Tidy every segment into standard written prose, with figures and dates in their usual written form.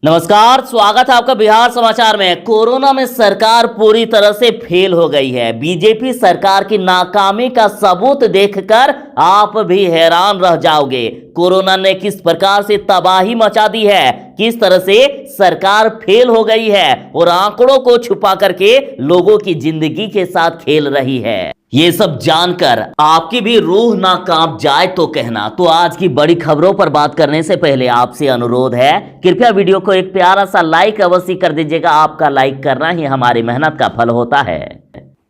नमस्कार, स्वागत है आपका बिहार समाचार में। कोरोना में सरकार पूरी तरह से फेल हो गई है। बीजेपी सरकार की नाकामी का सबूत देखकर आप भी हैरान रह जाओगे। कोरोना ने किस प्रकार से तबाही मचा दी है, किस तरह से सरकार फेल हो गई है और आंकड़ों को छुपा करके लोगों की जिंदगी के साथ खेल रही है। ये सब जानकर आपकी भी रूह ना कांप जाए तो कहना। तो आज की बड़ी खबरों पर बात करने से पहले आपसे अनुरोध है, कृपया वीडियो को एक प्यारा सा लाइक अवश्य कर दीजिएगा। आपका लाइक करना ही हमारी मेहनत का फल होता है।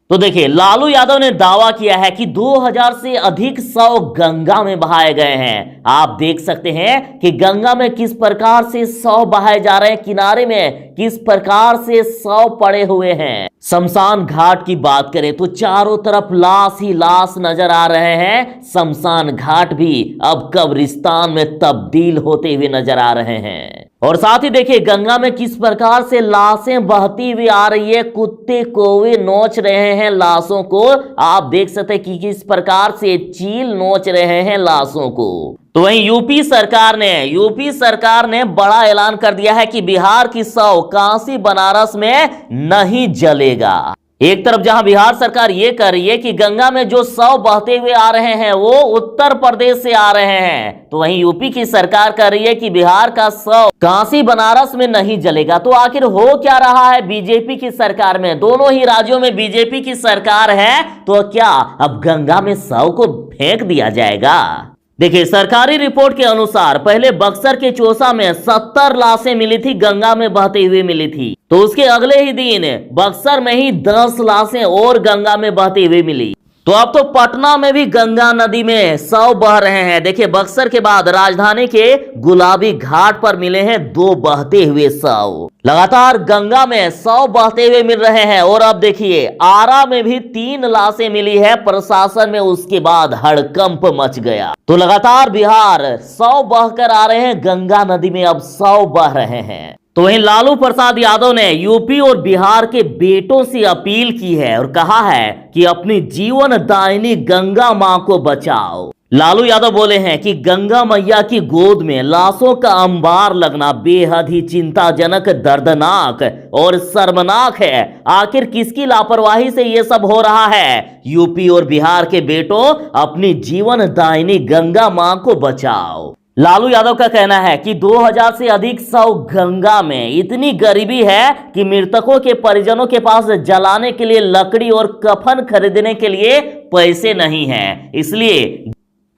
तो देखिए, लालू यादव ने दावा किया है कि 2000 से अधिक शव गंगा में बहाए गए हैं। आप देख सकते हैं कि गंगा में किस प्रकार से शव बहाए जा रहे हैं, किनारे में किस प्रकार से शव पड़े हुए हैं। शमशान घाट की बात करें तो चारों तरफ लाश ही लाश नजर आ रहे हैं। शमशान घाट भी अब कब्रिस्तान में तब्दील होते हुए नजर आ रहे हैं। और साथ ही देखिए, गंगा में किस प्रकार से लाशें बहती हुई आ रही है। कुत्ते कौवे नोच रहे हैं लाशों को। आप देख सकते हैं कि किस प्रकार से चील नोच रहे हैं लाशों को। तो वहीं यूपी सरकार ने बड़ा ऐलान कर दिया है कि बिहार की शव काशी बनारस में नहीं जलेगा। एक तरफ जहां बिहार सरकार ये कर रही है कि गंगा में जो शव बहते हुए आ रहे हैं वो उत्तर प्रदेश से आ रहे हैं, तो वहीं यूपी की सरकार कर रही है कि बिहार का शव काशी बनारस में नहीं जलेगा। तो आखिर हो क्या रहा है बीजेपी की सरकार में? दोनों ही राज्यों में बीजेपी की सरकार है, तो क्या अब गंगा में शव को फेंक दिया जाएगा? देखिए, सरकारी रिपोर्ट के अनुसार पहले बक्सर के चौसा में 70 लाशें मिली थी, गंगा में बहते हुए मिली थी। तो उसके अगले ही दिन बक्सर में ही 10 लाशें और गंगा में बहती हुई मिली। तो अब तो पटना में भी गंगा नदी में शव बह रहे हैं। देखिए, बक्सर के बाद राजधानी के गुलाबी घाट पर मिले हैं 2 बहते हुए शव। लगातार गंगा में शव बहते हुए मिल रहे हैं। और अब देखिए, आरा में भी 3 लाशें मिली है प्रशासन में। उसके बाद हड़कंप मच गया। तो लगातार बिहार शव बहकर आ रहे हैं, गंगा नदी में अब शव बह रहे हैं। तो वहीं लालू प्रसाद यादव ने यूपी और बिहार के बेटों से अपील की है और कहा है कि अपनी जीवन दायिनी गंगा मां को बचाओ। लालू यादव बोले हैं कि गंगा मैया की गोद में लाशों का अंबार लगना बेहद ही चिंताजनक, दर्दनाक और शर्मनाक है। आखिर किसकी लापरवाही से ये सब हो रहा है? यूपी और बिहार के बेटों, अपनी जीवन दायिनी गंगा मां को बचाओ। लालू यादव का कहना है कि 2000 से अधिक शव गंगा में। इतनी गरीबी है कि मृतकों के परिजनों के पास जलाने के लिए लकड़ी और कफन खरीदने के लिए पैसे नहीं हैं। इसलिए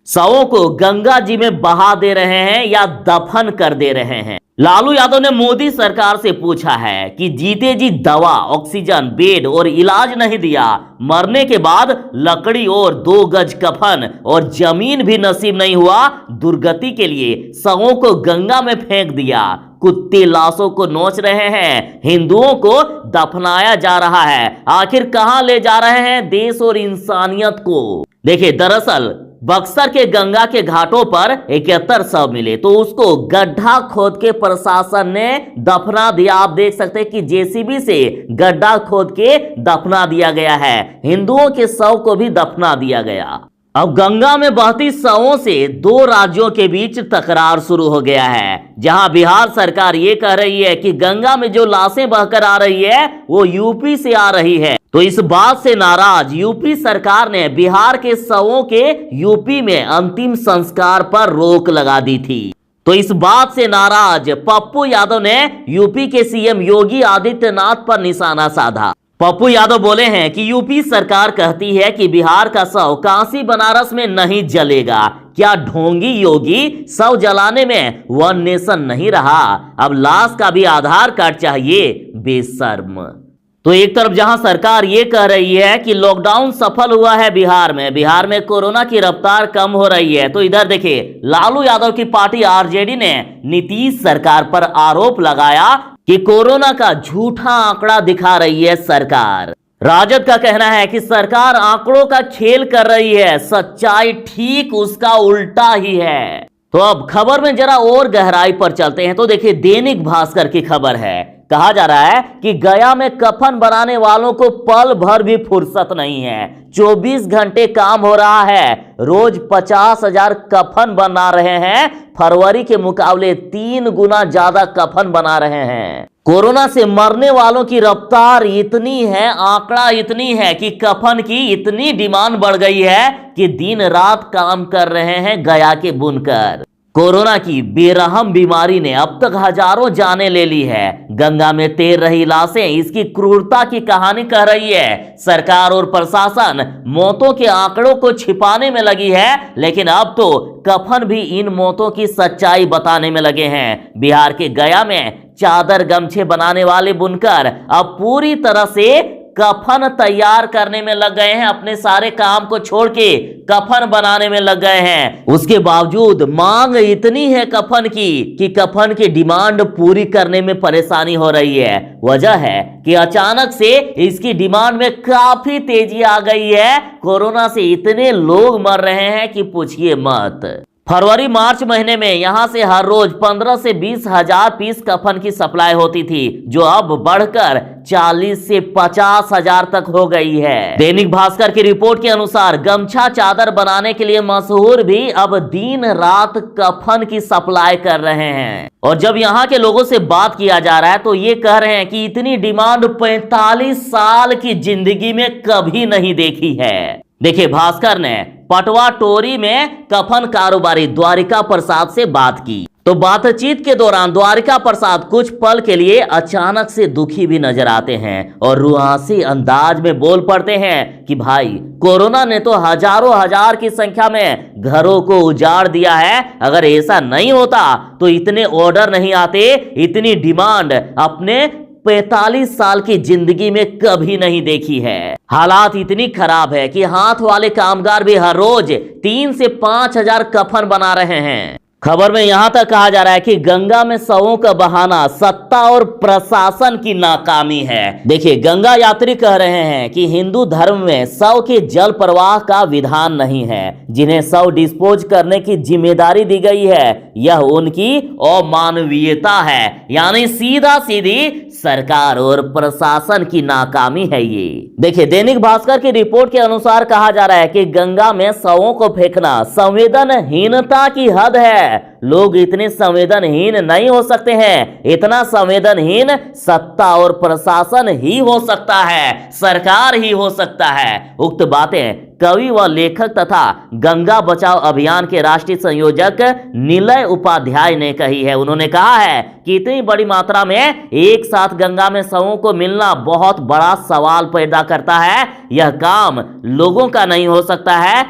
शवों को गंगा जी में बहा दे रहे हैं या दफन कर दे रहे हैं। लालू यादव ने मोदी सरकार से पूछा है कि जीते जी दवा, ऑक्सीजन, बेड और इलाज नहीं दिया, मरने के बाद लकड़ी और 2 गज कफन और जमीन भी नसीब नहीं हुआ, दुर्गति के लिए शवों को गंगा में फेंक दिया। कुत्ते लाशों को नोच रहे हैं, हिंदुओं को दफनाया जा रहा है। आखिर कहां ले जा रहे हैं देश और इंसानियत को? देखिए, दरअसल बक्सर के गंगा के घाटों पर 71 शव मिले, तो उसको गड्ढा खोद के प्रशासन ने दफना दिया। आप देख सकते हैं कि जेसीबी से गड्ढा खोद के दफना दिया गया है। हिंदुओं के शव को भी दफना दिया गया। अब गंगा में बहती शवों से 2 राज्यों के बीच तकरार शुरू हो गया है, जहां बिहार सरकार ये कह रही है कि गंगा में जो लाशें बहकर आ रही है वो यूपी से आ रही है। तो इस बात से नाराज यूपी सरकार ने बिहार के शवों के यूपी में अंतिम संस्कार पर रोक लगा दी थी। तो इस बात से नाराज पप्पू यादव ने यूपी के सीएम योगी आदित्यनाथ पर निशाना साधा। पप्पू यादव बोले हैं कि यूपी सरकार कहती है कि बिहार का शव काशी बनारस में नहीं जलेगा। क्या ढोंगी योगी, शव जलाने में वन नेशन नहीं रहा, अब लाश का भी आधार कार्ड चाहिए? बेशर्म। तो एक तरफ जहां सरकार ये कह रही है कि लॉकडाउन सफल हुआ है बिहार में कोरोना की रफ्तार कम हो रही है, तो इधर देखिए, लालू यादव की पार्टी आरजेडी ने नीतीश सरकार पर आरोप लगाया कि कोरोना का झूठा आंकड़ा दिखा रही है सरकार। राजद का कहना है कि सरकार आंकड़ों का खेल कर रही है, सच्चाई ठीक उसका उल्टा ही है। तो अब खबर में जरा और गहराई पर चलते हैं। तो देखिए, दैनिक भास्कर की खबर है, कहा जा रहा है कि गया में कफन बनाने वालों को पल भर भी फुर्सत नहीं है। 24 घंटे काम हो रहा है, रोज 50,000 कफन बना रहे हैं। फरवरी के मुकाबले 3 गुना ज्यादा कफन बना रहे हैं। कोरोना से मरने वालों की रफ्तार इतनी है, आंकड़ा इतनी है कि कफन की इतनी डिमांड बढ़ गई है कि दिन रात काम कर रहे हैं गया के बुनकर। कोरोना की बेरहम बीमारी ने अब तक हजारों जानें ले ली है। गंगा में तैर रही लाशें इसकी क्रूरता की कहानी कह रही है। सरकार और प्रशासन मौतों के आंकड़ों को छिपाने में लगी है, लेकिन अब तो कफन भी इन मौतों की सच्चाई बताने में लगे हैं। बिहार के गया में चादर गमछे बनाने वाले बुनकर अब पूरी तरह से कफन तैयार करने में लग गए हैं। अपने सारे काम को छोड़ के कफन बनाने में लग गए हैं। उसके बावजूद मांग इतनी है कफन की कि कफन की डिमांड पूरी करने में परेशानी हो रही है। वजह है कि अचानक से इसकी डिमांड में काफी तेजी आ गई है। कोरोना से इतने लोग मर रहे हैं कि पूछिए मत। फरवरी मार्च महीने में यहां से हर रोज 15 से 20 हजार पीस कफन की सप्लाई होती थी, जो अब बढ़कर 40 से 50 हजार तक हो गई है। दैनिक भास्कर की रिपोर्ट के अनुसार गमछा चादर बनाने के लिए मशहूर भी अब दिन रात कफन की सप्लाई कर रहे हैं। और जब यहाँ के लोगों से बात किया जा रहा है तो ये कह रहे हैं कि इतनी डिमांड 45 साल की जिंदगी में कभी नहीं देखी है। देखिए, भास्कर ने पटवा टोरी में कफन कारोबारी द्वारिका प्रसाद से बात की, तो बातचीत के दौरान द्वारिका प्रसाद कुछ पल के लिए अचानक से दुखी भी नजर आते हैं और रुआसी अंदाज में बोल पड़ते हैं कि भाई, कोरोना ने तो हजारों हजार की संख्या में घरों को उजाड़ दिया है। अगर ऐसा नहीं होता तो इतने ऑर्डर नहीं आते, इतनी डिमांड अपने 45 साल की जिंदगी में कभी नहीं देखी है। हालात इतनी खराब है कि हाथ वाले कामगार भी हर रोज 3 से 5 हजार कफन बना रहे हैं। खबर में यहां तक कहा जा रहा है कि गंगा में शवों का बहाना सत्ता और प्रशासन की नाकामी है। देखिए, गंगा यात्री कह रहे हैं कि हिंदू धर्म में शव के जल प्रवाह का विधान नहीं है। जिन्हें शव डिस्पोज करने की जिम्मेदारी दी गई है, यह उनकी अमानवीयता है। यानी सीधा सीधी सरकार और प्रशासन की नाकामी है ये। देखिए, दैनिक भास्कर की रिपोर्ट के अनुसार कहा जा रहा है कि गंगा में शवों को फेंकना संवेदनहीनता की हद है। लोग इतने संवेदनहीन नहीं हो सकते हैं। इतना संवेदनहीन सत्ता और प्रशासन ही हो सकता है, सरकार ही हो सकता है। उक्त बातें कवि व लेखक तथा गंगा बचाओ अभियान के राष्ट्रीय संयोजक निलय उपाध्याय ने कही है। उन्होंने कहा है कि इतनी बड़ी मात्रा में एक साथ गंगा में शवों को मिलना बहुत बड़ा सवाल पैदा करता है। यह काम लोगों का नहीं हो सकता है।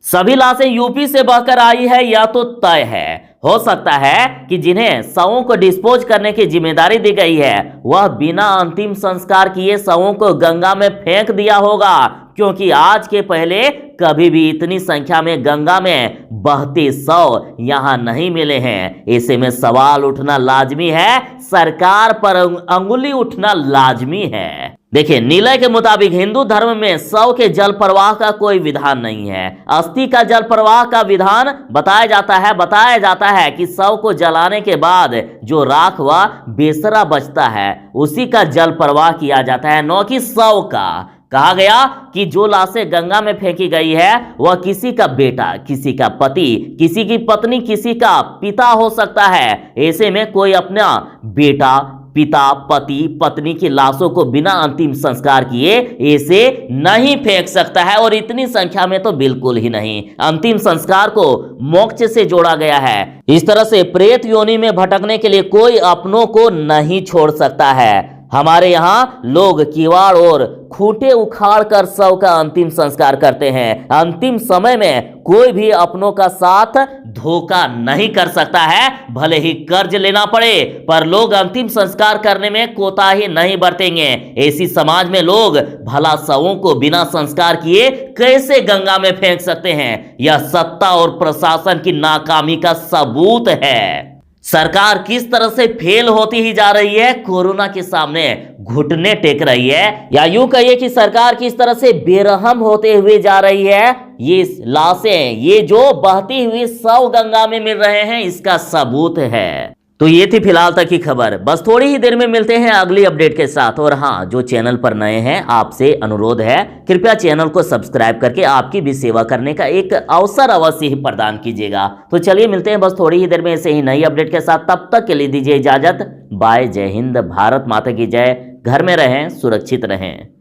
सभी लाशें यूपी से बहकर आई है या तो तय है। हो सकता है कि जिन्हें शवों को डिस्पोज करने की जिम्मेदारी दी गई है, वह बिना अंतिम संस्कार किए शवों को गंगा में फेंक दिया होगा, क्योंकि आज के पहले कभी भी इतनी संख्या में गंगा में बहते शव यहां नहीं मिले हैं। ऐसे में सवाल उठना लाजमी है, सरकार पर अंगुली उठना लाजमी है। देखिए, निलय के मुताबिक हिंदू धर्म में शव के जल प्रवाह का कोई विधान नहीं है। अस्थि का जल प्रवाह का विधान बताया जाता है कि शव को जलाने के बाद जो राख व बेसरा बचता है उसी का जल प्रवाह किया जाता है, न कि शव का। कहा गया कि जो लाशें गंगा में फेंकी गई है वह किसी का बेटा, किसी का पति, किसी की पत्नी, किसी का पिता हो सकता है। ऐसे में कोई अपना बेटा, पिता, पति, पत्नी की लाशों को बिना अंतिम संस्कार किए ऐसे नहीं फेंक सकता है, और इतनी संख्या में तो बिल्कुल ही नहीं। अंतिम संस्कार को मोक्ष से जोड़ा गया है। इस तरह से प्रेत योनि में भटकने के लिए कोई अपनों को नहीं छोड़ सकता है। हमारे यहाँ लोग किवाड़ और खूंटे उखाड़ कर शव का अंतिम संस्कार करते हैं। अंतिम समय में कोई भी अपनों का साथ धोखा नहीं कर सकता है, भले ही कर्ज लेना पड़े, पर लोग अंतिम संस्कार करने में कोताही नहीं बरतेंगे। ऐसी समाज में लोग भला शवों को बिना संस्कार किए कैसे गंगा में फेंक सकते हैं? यह सत्ता और प्रशासन की नाकामी का सबूत है। सरकार किस तरह से फेल होती ही जा रही है, कोरोना के सामने घुटने टेक रही है, या यूं कहिए कि सरकार किस तरह से बेरहम होते हुए जा रही है। ये लाशें, ये जो बहती हुई शव गंगा में मिल रहे हैं, इसका सबूत है। तो ये थी फिलहाल तक की खबर। बस थोड़ी ही देर में मिलते हैं अगली अपडेट के साथ। और हाँ, जो चैनल पर नए हैं आपसे अनुरोध है, कृपया चैनल को सब्सक्राइब करके आपकी भी सेवा करने का एक अवसर अवश्य ही प्रदान कीजिएगा। तो चलिए मिलते हैं बस थोड़ी ही देर में ऐसे ही नई अपडेट के साथ। तब तक के लिए दीजिए इजाजत। बाय। जय हिंद। भारत माता की जय। घर में रहें, सुरक्षित रहें।